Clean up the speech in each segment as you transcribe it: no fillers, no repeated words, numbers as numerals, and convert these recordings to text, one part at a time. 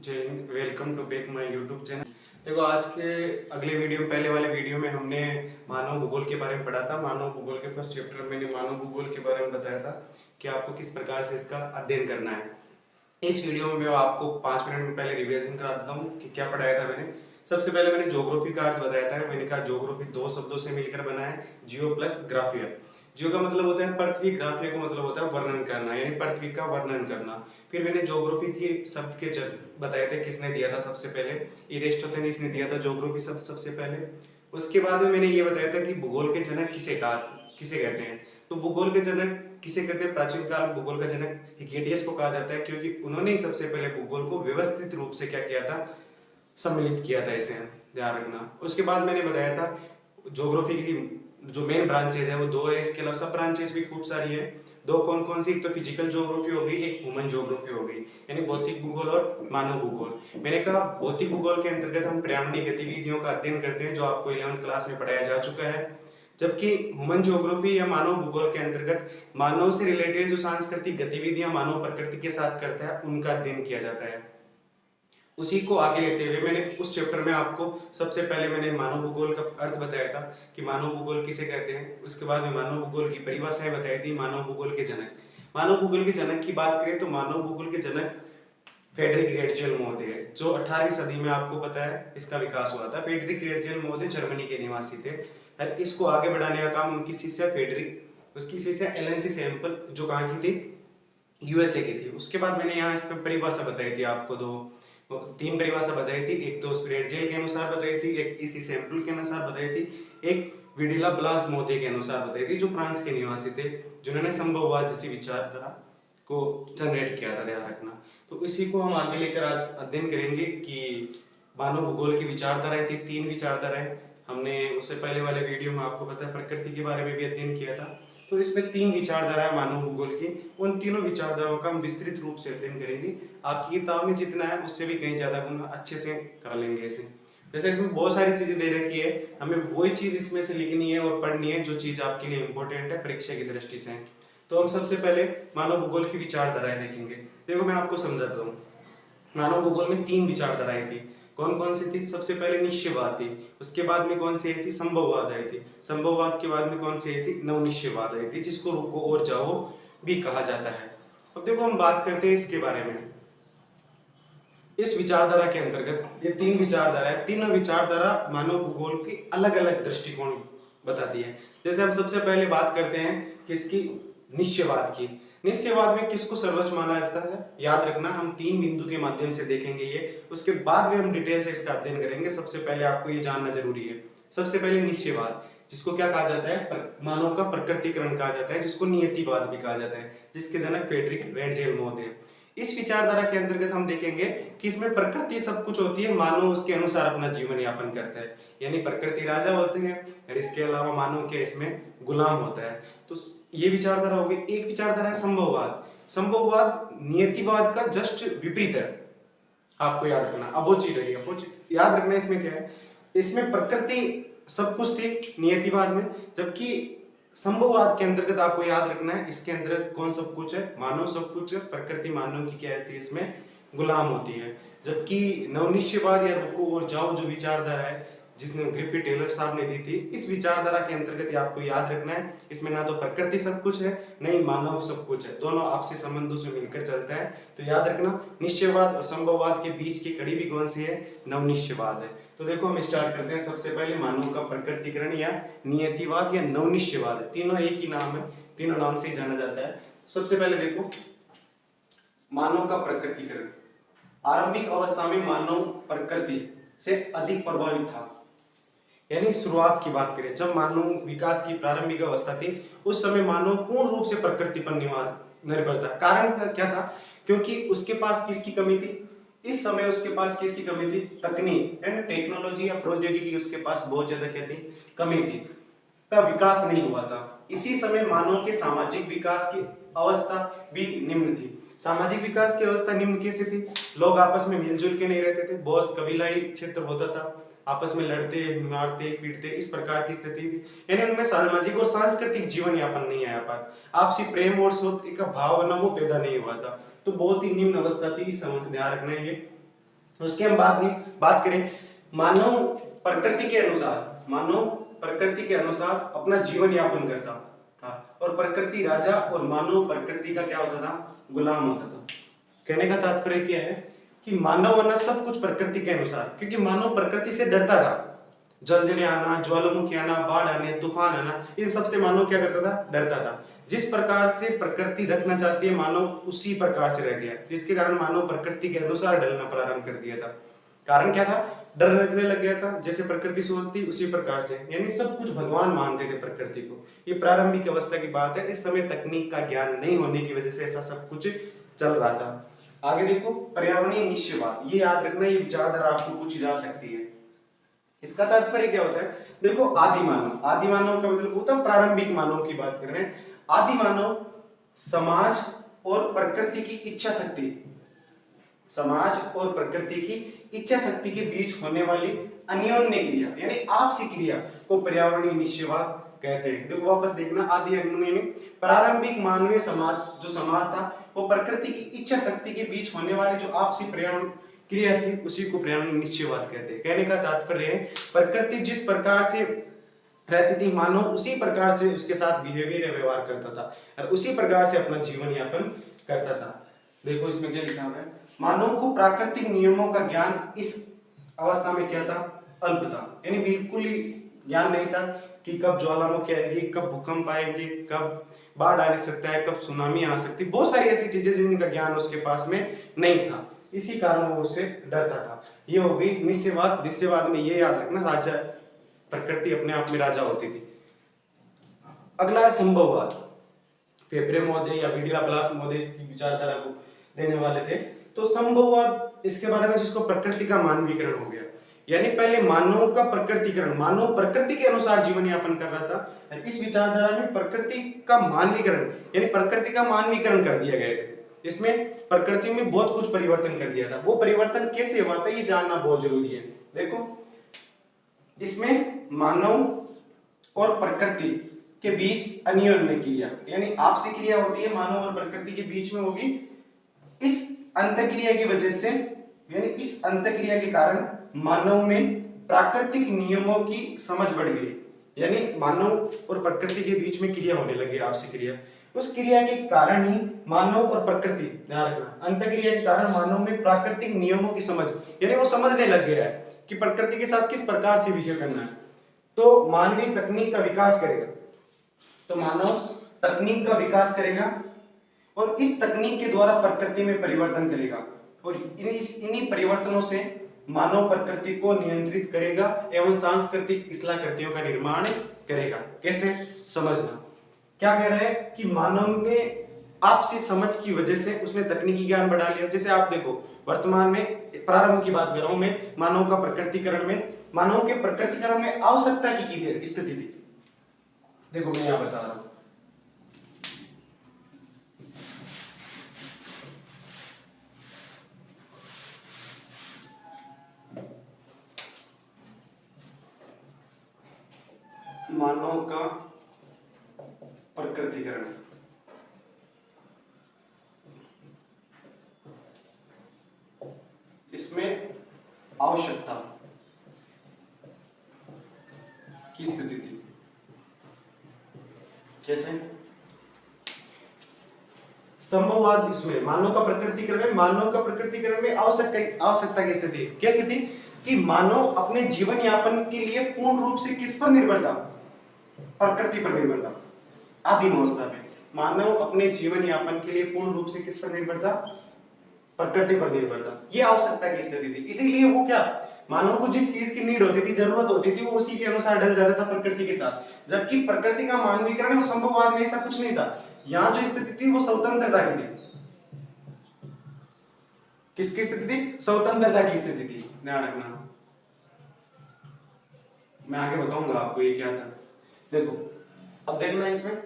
जय Hind. Welcome to back my YouTube channel. देखो, आज के अगले वीडियो पहले वाले वीडियो में हमने मानव भूगोल के बारे में पढ़ा था। मानव भूगोल के फर्स्ट चैप्टर में मैंने मानव भूगोल के बारे में बताया था कि आपको किस प्रकार से इसका अध्ययन करना है। इस वीडियो में मैं आपको 5 मिनट में पहले रिवीजन करा देता हूँ कि क्या पढ़ाया था मैंने। सबसे पहले मैंने ज्योग्राफी का अर्थ बताया था। मैंने कहा ज्योग्राफी दो शब्दों से मिलकर बना है, जियो प्लस ग्राफिया। जियो का मतलब होता है पृथ्वी, ग्राफिया का मतलब होता है वर्णन करना, यानी पृथ्वी का वर्णन करना। फिर मैंने ज्योग्राफी के शब्द के बताए थे, किसने दिया था सबसे पहले, इरेस्टोथेनिस ने दिया था ज्योग्राफी शब्द सबसे पहले। उसके बाद में मैंने ये बताया था कि भूगोल के जनक किसे कहते हैं। तो भूगोल के जनक किसे कहते हैं, प्राचीन काल में भूगोल का जनक हिकेटियस को कहा जाता है, क्योंकि उन्होंने ही सबसे पहले भूगोल को व्यवस्थित रूप से क्या किया था, सम्मिलित किया था। इसे ध्यान रखना। उसके बाद मैंने बताया था ज्योग्राफी की जो मेन ब्रांचेज है वो दो है, इसके अलावा सब ब्रांचेज भी खूब सारी है। दो कौन कौन सी, एक तो फिजिकल ज्योग्राफी हो गई, एक ह्यूमन ज्योग्राफी हो गई, यानी भौतिक भूगोल और मानव भूगोल। मैंने कहा भौतिक भूगोल के अंतर्गत हम पर्यावरणीय गतिविधियों का अध्ययन करते हैं, जो आपको 11वीं क्लास में पढ़ाया जा चुका है। जबकि ह्यूमन ज्योग्राफी या मानव भूगोल के अंतर्गत मानव से रिलेटेड जो सांस्कृतिक गतिविधियां मानव प्रकृति के साथ करता है उनका अध्ययन किया जाता है। उसी को आगे लेते हुए मैंने उस चैप्टर में आपको सबसे पहले मैंने मानव भूगोल का अर्थ बताया था कि मानव भूगोल किसे कहते हैं। उसके बाद में मानव भूगोल की परिभाषाएं बताई थी। मानव भूगोल के जनक, मानव भूगोल के जनक की बात करें तो मानव भूगोल के जनक फ्रेडरिक एर्जल महोदय है, जो 18वीं सदी में आपको पता है इसका विकास हुआ था। फ्रेडरिक एर्जल महोदय जर्मनी के निवासी थे और इसको आगे बढ़ाने का काम उनकी शिष्या उसकी शिष्या एलन सी सैंपल, जो कहाँ की थी, यूएसए की थी। उसके बाद मैंने यहाँ इस पर परिभाषा बताई थी आपको, तीन परिभाषा बताई थी। एक तो स्प्रेडजेल के अनुसार बताई थी, एक इसी सैंपल के अनुसार बताई थी, एक विडिला ब्लास मोते के अनुसार बताई थी, जो फ्रांस के निवासी थे, जिन्होंने संभववाद जैसी विचारधारा को जनरेट किया था। ध्यान रखना। तो इसी को हम आगे लेकर आज अध्ययन करेंगे कि मानव भूगोल की विचारधाराएं थी, तीन विचारधाराएं। हमने उससे पहले वाले वीडियो में आपको पता है प्रकृति के बारे में भी अध्ययन किया था। तो इसमें तीन विचारधारा है मानव भूगोल की। उन तीनों विचारधाराओं का हम विस्तृत रूप से अध्ययन करेंगे। आपकी किताब में जितना है उससे भी कहीं ज्यादा गुना अच्छे से कर लेंगे इसे। जैसे इसमें बहुत सारी चीजें दे रखी है, हमें वही चीज इसमें से लिखनी है और पढ़नी है जो चीज आपके लिए इंपॉर्टेंट है परीक्षा की दृष्टि से। तो हम सबसे पहले मानव भूगोल की विचारधाराएं देखेंगे। देखो, मैं आपको समझाता हूँ। मानव भूगोल में तीन विचारधाराएं थी। कौन कौन सी थी? सबसे पहले निश्चयवाद थी, उसके बाद में कौन सी आई थी, संभववाद आई थी, संभववाद के बाद में कौन सी आई थी, नवनिश्चयवाद आई थी, जिसको रुको और जाओ भी कहा जाता है। अब देखो, हम बात करते हैं इसके बारे में। इस विचारधारा के अंतर्गत ये तीन विचारधारा है, तीनों विचारधारा मानव भूगोल की अलग अलग दृष्टिकोण बताती है। जैसे हम सबसे पहले बात करते हैं किसकी, निश्चयवाद की। निश्चयवाद में किसको सर्वोच्च माना जाता है? याद रखना, हम तीन बिंदु के माध्यम से देखेंगे ये, उसके बाद में हम डिटेल से इसका अध्ययन करेंगे। सबसे पहले आपको ये जानना जरूरी है। सबसे पहले निश्चयवाद, जिसको क्या कहा जाता है, मानव का प्रकृतिकरण कहा जाता है, जिसको नियतिवाद भी कहा जाता है, जिसके जनक फ्रेडरिक एर्जल महोदय। इस विचारधारा के अंतर्गत हम देखेंगे कि इसमें प्रकृति सब कुछ होती है, मानव उसके अनुसार अपना जीवन यापन करता है, यानी प्रकृति राजा होती है और इसके अलावा मानव के इसमें गुलाम होता है। तो ये विचारधारा होगी। एक विचारधारा है संभववाद। संभववाद नियतिवाद का जस्ट विपरीत है, आपको याद रखना, अपोजिट है। अपोजिट याद रखना, इसमें क्या है, इसमें प्रकृति सब कुछ थी नियतिवाद में, जबकि संभववाद के अंतर्गत आपको याद रखना है इसके अंतर्गत कौन सब कुछ है, मानव सब कुछ है, प्रकृति मानव की क्या होती है, इसमें गुलाम होती है। जबकि नवनिश्चयवाद या रुको और जाओ जो विचारधारा है, जिसने ग्रिफिथ टेलर साहब ने दी थी, इस विचारधारा के अंतर्गत आपको याद रखना है इसमें ना तो प्रकृति सब कुछ है, नहीं मानव सब कुछ है, दोनों आपसी संबंधों से मिलकर चलता है। तो याद रखना, निश्चयवाद और संभववाद के बीच की कड़ी भी कौन सी है, नवनिश्चयवाद है। तो देखो, हम स्टार्ट करते हैं। सबसे पहले मानव का प्रकृतिकरण या नियतिवाद या नवनिश्चयवाद, तीनों एक ही नाम है, तीनों नाम से ही जाना जाता है। सबसे पहले देखो, मानव का प्रकृतिकरण। आरंभिक अवस्था में मानव प्रकृति से अधिक प्रभावित था, यानी शुरुआत की बात करें, जब मानव विकास की प्रारंभिक अवस्था थी, उस समय मानव पूर्ण रूप से प्रकृति पर निर्भर था। कारण क्या था? क्योंकि उसके पास किसकी कमी थी? इस समय उसके पास किसकी कमी थी? तकनीक एंड टेक्नोलॉजी या प्रौद्योगिकी की उसके पास बहुत ज्यादा क्या थी? कमी थी, का विकास नहीं हुआ था। इसी समय मानव के सामाजिक विकास की अवस्था भी निम्न थी। सामाजिक विकास की अवस्था निम्न कैसे थी? लोग आपस में मिलजुल के नहीं रहते थे, बहुत कबीलाई क्षेत्र होता था, आपस में लड़ते मारते पीटते, इस प्रकार की स्थिति थी, यानी उनमें सामाजिक और सांस्कृतिक जीवन यापन नहीं आया पाता, आपसी प्रेम और सोच का भाव ना वो पैदा नहीं हुआ था। तो बहुत ही निम्न अवस्था थी, इस समझ ध्यान रखना है ये। उसके हम बात करें मानव प्रकृति के अनुसार, मानव प्रकृति के अनुसार अपना जीवन यापन करता था और प्रकृति राजा और मानव प्रकृति का क्या होता था, गुलाम होता था। कहने का तात्पर्य क्या है कि मानव वरना सब कुछ प्रकृति के अनुसार, क्योंकि मानव प्रकृति से डरता था। जलजले आना, ज्वालामुखी आना, बाढ़ आने, तूफान आना, इन सब से मानव क्या करता था, डरता था। जिस प्रकार से प्रकृति रखना चाहती है मानव उसी प्रकार से रह गया, जिसके कारण मानव प्रकृति के अनुसार ढलना प्रारंभ कर दिया था। कारण क्या था, डर रखने लग गया था, जैसे प्रकृति सोचती उसी प्रकार से, यानी सब कुछ भगवान मानते थे प्रकृति को। ये प्रारंभिक अवस्था की बात है, इस समय तकनीक का ज्ञान नहीं होने की वजह से ऐसा सब कुछ चल रहा था। आगे देखो पर्यावरणीय निश्चयवाद, ये याद रखना, ये विचारधारा आपको पूछी जा सकती है। इसका तात्पर्य क्या होता है, देखो आदि मानव का मतलब होता है प्रारंभिक मानव की बात कर रहे हैं। आदि मानव समाज और प्रकृति की इच्छा शक्ति, समाज और प्रकृति की इच्छा शक्ति के बीच होने वाली अन्योन्य क्रिया यानी आपसी क्रिया को पर्यावरणीय निश्चयवाद कहते हैं। देखो वापस देखना, आदि में प्रारंभिक मानवीय समाज, जो समाज था वो प्रकृति की इच्छा शक्ति के बीच होने वाली जो आपसी पर्यावरण क्रिया थी उसी को पर्यावरणीय निश्चयवाद कहते हैं। कहने का तात्पर्य है प्रकृति जिस प्रकार से रहती थी मानव उसी प्रकार से उसके साथ बिहेवियर या व्यवहार करता था और उसी प्रकार से अपना जीवन यापन करता था। देखो इसमें क्या लिखा हुआ है, मानव को प्राकृतिक नियमों का ज्ञान इस अवस्था में क्या था, अल्प था, यानी बिल्कुल ही ज्ञान नहीं था कि कब ज्वालामुखी आएगी, कब भूकंप आएगी, कब बाढ़ आ सकता है, कब सुनामी आ सकती, बहुत सारी ऐसी चीजें जिनका ज्ञान उसके पास में नहीं था, इसी कारण वो उससे डरता था। ये हो गई निश्चयवाद। निश्चयवाद में ये याद रखना, राजा प्रकृति अपने आप में राजा होती थी। अगला है संभववाद। फेब्रे महोदय या वीडियो क्लास महोदय की विचारधारा को देने वाले थे। तो संभववाद इसके बारे में जिसको प्रकृति का मानवीकरण हो गया, यानी पहले मानव का प्रकृतिकरण, मानव प्रकृति के अनुसार जीवन यापन कर रहा था, इस विचारधारा में प्रकृति का मानवीकरण यानी प्रकृति का मानवीकरण कर दिया गया था। इसमें प्रकृति में बहुत कुछ परिवर्तन कर दिया था। वो परिवर्तन कैसे हुआ था ये जानना बहुत जरूरी है। देखो इसमें मानव और प्रकृति के बीच अन्योन्य क्रिया यानी आपसी क्रिया होती है, मानव और प्रकृति के बीच में होगी। इस अंतःक्रिया की वजह से यानी इस अंतःक्रिया के कारण मानव में प्राकृतिक नियमों की समझ बढ़ गई, यानी मानव और प्रकृति के बीच में क्रिया होने लगी, आपसी क्रिया। उस क्रिया के कारण ही मानव और प्रकृति, ध्यान रखना, अंतःक्रिया के कारण मानव में प्राकृतिक नियमों की समझ, यानी वो समझने लग गया है कि प्रकृति के साथ किस प्रकार से बिहेव करना है। तो मानवीय तकनीक का विकास करेगा, तो मानव तकनीक का विकास करेगा और इस तकनीक के द्वारा प्रकृति में परिवर्तन करेगा और इन्हीं परिवर्तनों से मानव प्रकृति को नियंत्रित करेगा एवं सांस्कृतिक इस्लाकृतियों का निर्माण करेगा। कैसे, समझना। क्या कह रहे हैं कि मानव ने आपसी समझ की वजह से उसने तकनीकी ज्ञान बढ़ा लिया। जैसे आप देखो वर्तमान में, प्रारंभ की बात कर रहा हूं मैं, मानव का प्रकृतिकरण में, मानव के प्रकृतिकरण में आवश्यकता की स्थिति थी। देखो मैं यहां बता रहा हूं, मानव का प्रकृतिकरण, इसमें आवश्यकता की स्थिति थी। कैसे, संभववाद इसमें मानव का प्रकृतिकरण में आवश्यकता की स्थिति कैसी थी कि मानव अपने जीवन यापन के लिए पूर्ण रूप से किस पर निर्भर था, प्रकृति पर निर्भर था। आदिम अवस्था में मानव अपने जीवन यापन के लिए पूर्ण रूप से किस पर निर्भर था, प्रकृति पर निर्भर था। यह आवश्यकता की स्थिति थी। इसीलिए वो क्या, मानव को जिस चीज की नीड होती थी, जरूरत होती थी, वो उसी के अनुसार ढल जाता था प्रकृति के साथ। जबकि प्रकृति का मानवीकरण वो संभववाद में ऐसा कुछ नहीं था। यहां जो स्थिति थी वो स्वतंत्रता की थी। किसकी स्थिति थी, स्वतंत्रता की स्थिति थी, ध्यान रखना। मैं आगे बताऊंगा आपको ये क्या था। देखो अब देखना, इसमें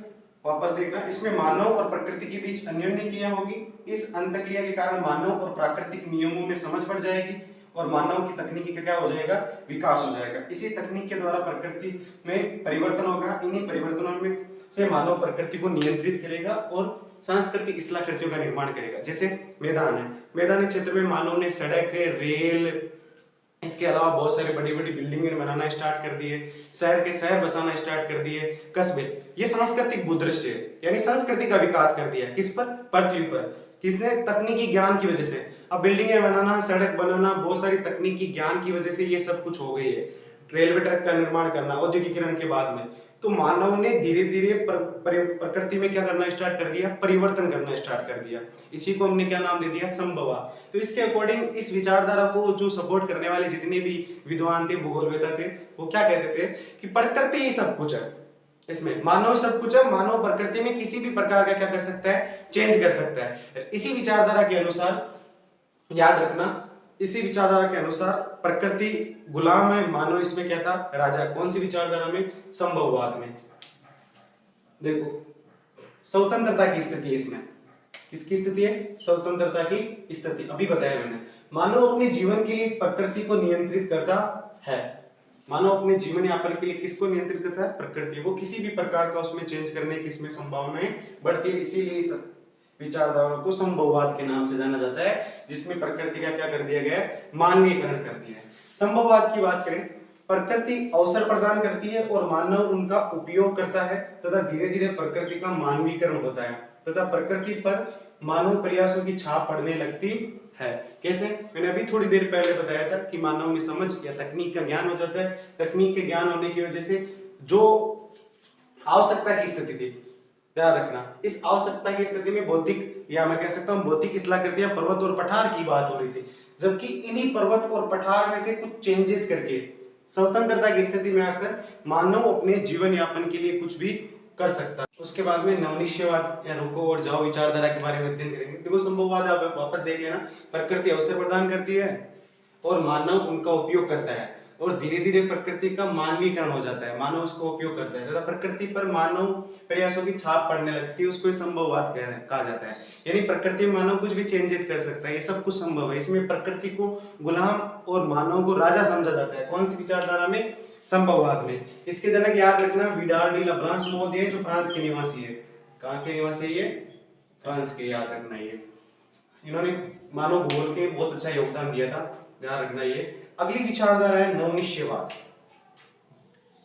वापस देखना, इसमें मानव और प्रकृति के बीच अन्योन्य क्रिया होगी। इस अंतःक्रिया के कारण मानव और प्राकृतिक नियमों में समझ बढ़ जाएगी और मानव की तकनीकी का क्या हो जाएगा, विकास हो जाएगा। इसी तकनीक के द्वारा प्रकृति में परिवर्तन होगा। इन्हीं परिवर्तनों में से मानव प्रकृति को नियंत्रित करेगा और सांस्कृतिक स्थलाकृतियों का निर्माण करेगा। जैसे मैदान है, मैदानी क्षेत्र में मानव ने सड़क, रेल, इसके अलावा बहुत सारी बड़ी बड़ी बिल्डिंगें बनाना स्टार्ट कर दिए, शहर के शहर बसाना स्टार्ट कर दिए, कस्बे। ये सांस्कृतिक भूदृश्य है, यानी संस्कृति का विकास कर दिया। किस पर? पृथ्वी पर। किसने? तकनीकी ज्ञान की वजह से। अब बिल्डिंगें बनाना, सड़क बनाना, बहुत सारी तकनीकी ज्ञान की वजह से ये सब कुछ हो गई है। रेलवे ट्रैक का निर्माण करना औद्योगिकीकरण के बाद में। तो मानव ने धीरे धीरे प्रकृति में क्या करना स्टार्ट कर दिया? परिवर्तन करना स्टार्ट कर दिया। इसी को हमने क्या नाम दे दिया? संभववाद। तो इसके अकॉर्डिंग इस विचारधारा को जो सपोर्ट करने वाले जितने भी विद्वान थे, भूगोलवेता थे, वो क्या कहते थे कि प्रकृति ही सब कुछ है, इसमें मानव सब कुछ है, मानव प्रकृति में किसी भी प्रकार का क्या कर सकता है? चेंज कर सकता है। इसी विचारधारा के अनुसार याद रखना, इसी विचारधारा के अनुसार प्रकृति गुलाम है, मानव इसमें क्या था? राजा। कौन सी विचारधारा में? संभववाद में। देखो स्वतंत्रता की स्थिति है इसमें। किसकी स्थिति है? स्वतंत्रता की स्थिति। अभी बताया मैंने। मानव अपने जीवन के लिए प्रकृति को नियंत्रित करता है। मानव अपने जीवन यापन के लिए किसको नियंत्रित करता है? प्रकृति। वो किसी भी प्रकार का उसमें चेंज करने की इसमें संभावनाएं बढ़ती है। इसीलिए इस विचारधारा को संभववाद के नाम से जाना जाता है, जिसमें प्रकृति का क्या कर दिया गया है? मानवीयकरण कर दिया है। संभववाद की बात करें, प्रकृति अवसर प्रदान करती है और मानव उनका उपयोग करता है तथा धीरे धीरे प्रकृति का मानवीकरण होता है तथा प्रकृति पर मानव प्रयासों की छाप पड़ने लगती है। कैसे? मैंने अभी थोड़ी देर पहले बताया था कि मानव में समझ या तकनीक का ज्ञान हो जाता है। तकनीक के ज्ञान होने की वजह से जो आवश्यकता की स्थिति थी, ध्यान रखना, इस आवश्यकता की स्थिति में भौतिक या मैं कह सकता हूं भौतिक स्थलाकृतियां, पर्वत और पठार की बात हो रही थी, जबकि इन्हीं पर्वत और पठार में से कुछ चेंजेस करके स्वतंत्रता की स्थिति में आकर मानव अपने जीवन यापन के लिए कुछ भी कर सकता है। उसके बाद में नवनिश्चयवाद या रुको और जाओ विचारधारा के बारे में अध्ययन करेंगे। देखो संभववाद आप वापस देख लेना, प्रकृति अवसर प्रदान करती है और मानव उनका उपयोग करता है और धीरे धीरे प्रकृति का मानवीकरण हो जाता है, मानव उसको उपयोग करता है तथा प्रकृति पर मानव प्रयासों की छाप पड़ने लगती है, उसको संभववाद कहा जाता है। यानी प्रकृति में मानव कुछ भी चेंजेस कर सकता है, ये सब कुछ संभव है। इसमें प्रकृति को गुलाम और मानव को राजा समझा जाता है। कौन सी विचारधारा में? संभववाद में। इसके जनक याद रखना विडाल डी लब्रांस महोदय, जो फ्रांस के निवासी है। कहाँ के निवासी है ये? फ्रांस के। याद रखना ये, इन्होंने मानव भूगोल के बहुत अच्छा योगदान दिया था, ध्यान रखना ये। अगली विचारधारा है नवनिश्चयवाद।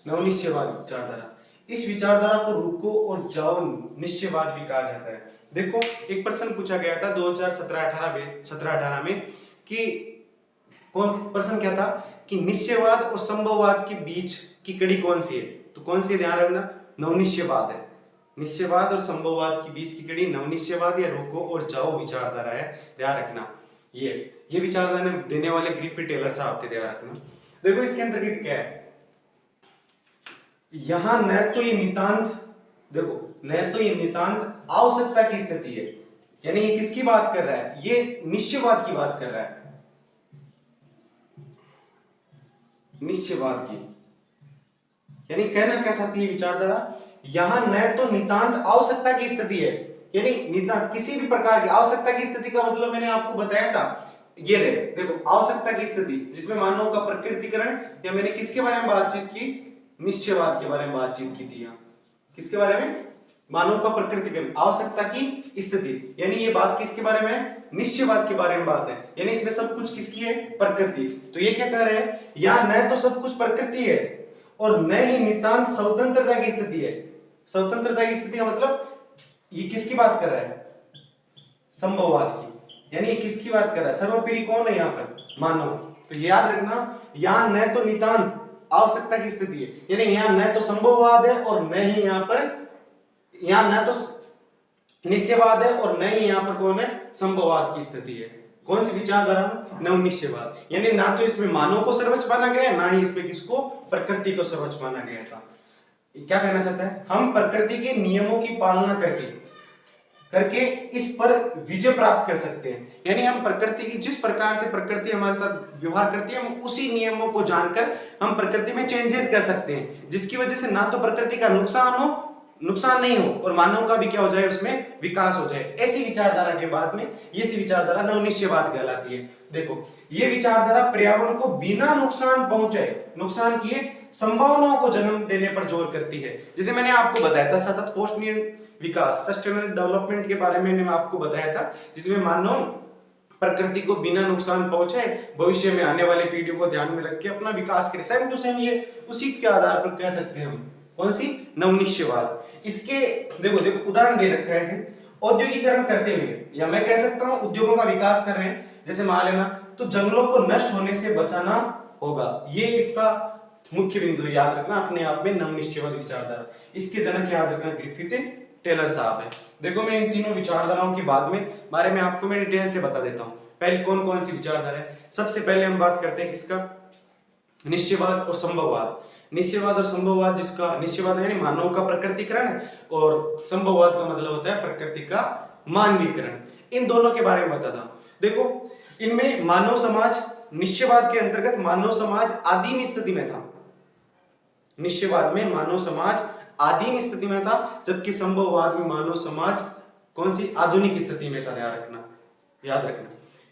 नवनिश्चयवाद विचारधारा, इस विचारधारा को रुको और जाओ निश्चयवाद भी कहा जाता है। देखो एक प्रश्न पूछा गया था 2017-18 में कि कौन प्रश्न क्या था कि निश्चयवाद और संभववाद के बीच की कड़ी कौन सी है? तो कौन सी? ध्यान रखना, नवनिश्चयवाद है। निश्चयवाद और संभववाद के बीच की कड़ी नवनिश्चयवाद या रुको और जाओ विचारधारा है, ध्यान रखना। ये विचारधारा देने वाले ग्रिफिथ टेलर साहब थे, ध्यान रखना। देखो इसके अंतर्गत क्या है, यहां न तो ये नितांत, देखो न तो ये नितांत आवश्यकता की स्थिति है, यानी ये किसकी बात कर रहा है? ये निश्चयवाद की बात कर रहा है, निश्चयवाद की। यानी कहना क्या चाहती है विचारधारा? यहां न तो नितांत आवश्यकता की स्थिति है, यानी नितांत किसी भी प्रकार की आवश्यकता की स्थिति का मतलब मैंने आपको बताया था, ये रहे। देखो आवश्यकता की स्थिति जिसमें मानव का प्रकृतिकरण, या मैंने किसके बारे में बातचीत की? निश्चयवाद के बारे में बातचीत की थी। किसके बारे में? मानव का प्रकृतिकरण, आवश्यकता की स्थिति, यानी ये बात किसके बारे में है? निश्चयवाद के बारे में बात है। यानी इसमें सब कुछ किसकी है? प्रकृति। तो ये क्या कह रहे हैं? यहां न तो सब कुछ प्रकृति है और न ही नितांत स्वतंत्रता की स्थिति है। स्वतंत्रता की स्थिति का मतलब ये किसकी बात कर रहा है? संभववाद की। यानी ये किसकी बात कर रहा है? सर्वोपरि कौन है यहाँ पर? मानव। तो याद रखना, यहां न तो नितांत आवश्यकता की स्थिति है, यानी यहाँ न तो संभववाद है और न ही यहाँ पर, यहाँ न तो निश्चयवाद है और न ही यहाँ पर कौन है? संभववाद की स्थिति है। कौन सी विचारधारा? नवनिश्चयवाद। यानी ना तो इसमें मानव को सर्वोच्च माना गया, ना ही इसमें किसको? प्रकृति को सर्वोच्च माना गया था। क्या कहना चाहता है? हम प्रकृति के नियमों की पालना करके इस पर विजय प्राप्त कर सकते हैं। यानी हम प्रकृति की, जिस प्रकार से प्रकृति हमारे साथ व्यवहार करती है, हम उसी नियमों को जानकर हम प्रकृति में चेंजेस कर सकते हैं, जिसकी वजह से ना तो प्रकृति का नुकसान नहीं हो और मानव का भी क्या हो जाए? उसमें विकास हो जाए। ऐसी विचारधारा के बाद में ये सी विचारधारा नवनिश्चयवाद कहलाती है। देखो ये विचारधारा पर्यावरण को बिना नुकसान किए संभावनाओं को जन्म देने पर जोर करती है। जैसे मैंने आपको बताया था सतत पोषणीय विकास, सस्टेनेबल डेवलपमेंट के बारे में मैंने आपको बताया था, जिसमें मानव प्रकृति को बिना नुकसान पहुंचाए भविष्य में आने वाली पीढ़ियों को ध्यान में रख के अपना विकास करे। सेम टू सेम ये उसी के आधार पर कह सकते हैं हम, कौन सी, नवनिश्चयवाद। इसके देखो देखो उदाहरण दे रखा है, औद्योगिकरण करते हुए, या मैं कह सकता हूं उद्योगों का विकास कर रहे हैं, जैसे मान लेना तो जंगलों को नष्ट होने से बचाना होगा। ये इसका मुख्य बिंदु है, याद रखना अपने आप में नवनिश्चयवादी विचारधारा। इसके जनक याद रखना ग्रिफिथ टेलर साहब है। देखो मैं इन तीनों विचारधाराओं के बारे में आपको मैं डिटेल से बता देता हूं। पहले कौन कौन सी विचारधारा है, सबसे पहले हम बात करते हैं किसका, निश्चयवाद और संभववाद। निश्चयवाद और संभववाद, जिसका निश्चयवाद यानी मानव का प्रकृतिकरण और संभववाद का मतलब होता है प्रकृति का मानवीकरण। इन दोनों के बारे में बताता हूं। देखो इनमें मानव समाज, निश्चयवाद के अंतर्गत मानव समाज आदिम स्थिति में था। निश्चयवाद में मानव समाज आदिम स्थिति में था, जबकि संभववाद में मानव समाज कौन सी, आधुनिक स्थिति में था। याद रखना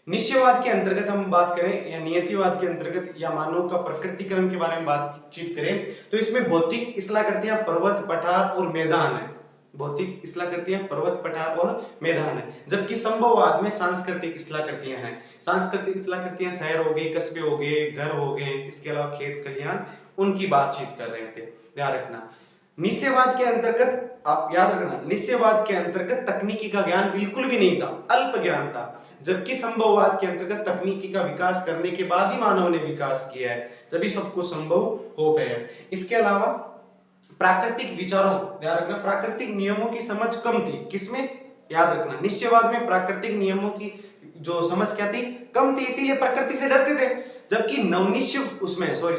निश्चयवाद के अंतर्गत हम बात करें या नियतिवाद के अंतर्गत या मानव का प्रकृतिकरण के बारे में बातचीत करें तो इसमें भौतिक स्थलाकृतियां पर्वत, पठार और मैदान है। भौतिक स्थलाकृतियां पर्वत, पठार और मैदान है, जबकि संभववाद में सांस्कृतिक स्थलाकृतियां हैं। सांस्कृतिक स्थलाकृतियां शहर हो गए, कस्बे हो गए, घर हो गए, इसके अलावा खेत खलिहान, उनकी बातचीत कर रहे थे। ध्यान रखना निश्चयवाद के अंतर्गत, आप याद रखना निश्चयवाद के अंतर्गत तकनीकी का ज्ञान बिल्कुल भी नहीं था, अल्प ज्ञान था, जबकि संभववाद के अंतर्गत तकनीकी का विकास करने के बाद ही मानव ने विकास किया है, तभी सब कुछ संभव हो पाया। इसके अलावा प्राकृतिक विचारों, याद रखना प्राकृतिक नियमों की समझ कम थी। किसमें, याद रखना निश्चयवाद में प्राकृतिक नियमों की जो समझ क्या थी, कम थी, इसीलिए प्रकृति से डरते थे। जबकि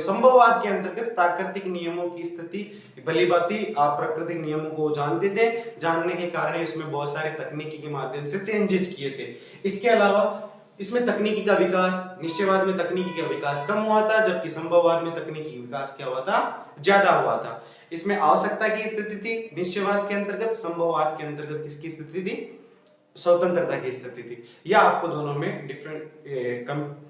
संभववाद के अंतर्गत प्राकृतिक नियमों की स्थिति भली भांति आप प्राकृतिक नियमों को जानते थे, जानने के कारण इसमें बहुत सारे तकनीकी के माध्यम से चेंजेस किए थे। इसके अलावा इसमें तकनीकी का विकास, निश्चयवाद में तकनीकी का विकास कम हुआ था, जबकि संभववाद में तकनीकी विकास क्या हुआ था, ज्यादा हुआ था। इसमें आवश्यकता की स्थिति थी निश्चयवाद के अंतर्गत, संभववाद के अंतर्गत किसकी स्थिति थी, स्वतंत्रता की स्थिति थी। या आपको दोनों में डिफरेंट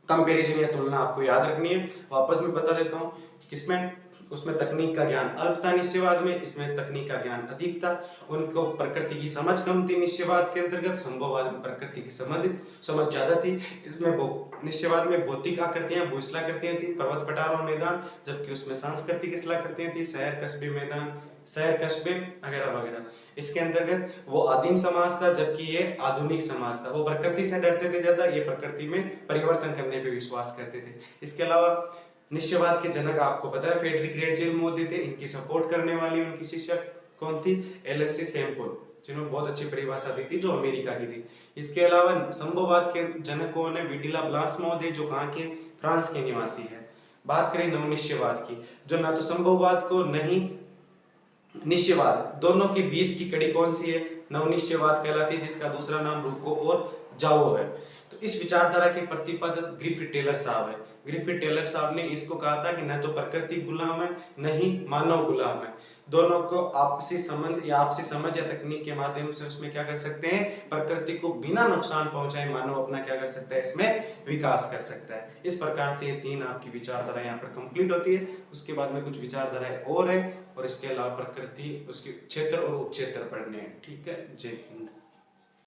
कंपैरिजन या तुलना आपको याद रखनी है। वापस में बता देता हूं, किसमें, उसमें तकनीक का ज्ञान अल्प था निश्चयवाद में, इसमें तकनीक का ज्ञान अधिक था। उनको प्रकृति की समझ कम थी निश्चयवाद के अंतर्गत, संभववाद में प्रकृति की समझ ज्यादा थी। इसमें निश्चयवाद में भौतिक आकृतियां, भूस्थलाकृतियां थी, पर्वत, पठार और मैदान, जबकि उसमें सांस्कृतिक स्थलाकृतियां थी, शहर, कस्बे, मैदान, शहर, कस्बे वगैरह वगैरह। इसके अंतर्गत वो आदिम समाज था, जबकि ये आधुनिक समाज था। वो प्रकृति से डरते थे ज्यादा, ये प्रकृति में परिवर्तन करने पे विश्वास करते थे। इसके अलावा निश्चयवाद के जनक आपको पता है फ्रेडरिक रेटजेल मोदी थे। इनकी सपोर्ट करने वाली उनकी शिक्षक कौन थी, एलन सैम्पल, जिन्होंने बहुत अच्छी परिभाषा दी थी, जो अमेरिका की थी। इसके अलावा संभववाद के जनक कौन है, विडिला ब्लास महोदय, जो कहाँ के, फ्रांस के निवासी है। बात करें नवनिश्चयवाद की, जो ना तो संभववाद को नहीं निश्चयवाद, दोनों के बीच की कड़ी कौन सी है, नवनिश्चयवाद कहलाती है, जिसका दूसरा नाम रुको और जाओ है। तो इस विचारधारा के प्रतिपादक ग्रिफिथ टेलर साहब है। ग्रिफिथ टेलर साहब ने इसको कहा था कि न तो प्रकृति गुलाम है, न ही मानव गुलाम है। दोनों को आपसी संबंध या आपसी समझ या तकनीक के माध्यम से उसमें क्या कर सकते हैं, प्रकृति को बिना नुकसान पहुंचाए मानव अपना क्या कर सकता है, इसमें विकास कर सकता है। इस प्रकार से ये तीन आपकी विचारधारा यहाँ पर कंप्लीट होती है। उसके बाद में कुछ विचारधाराएं और है, और इसके अलावा प्रकृति, उसके क्षेत्र और उपक्षेत्र पढ़ने हैं। ठीक है, जय हिंद।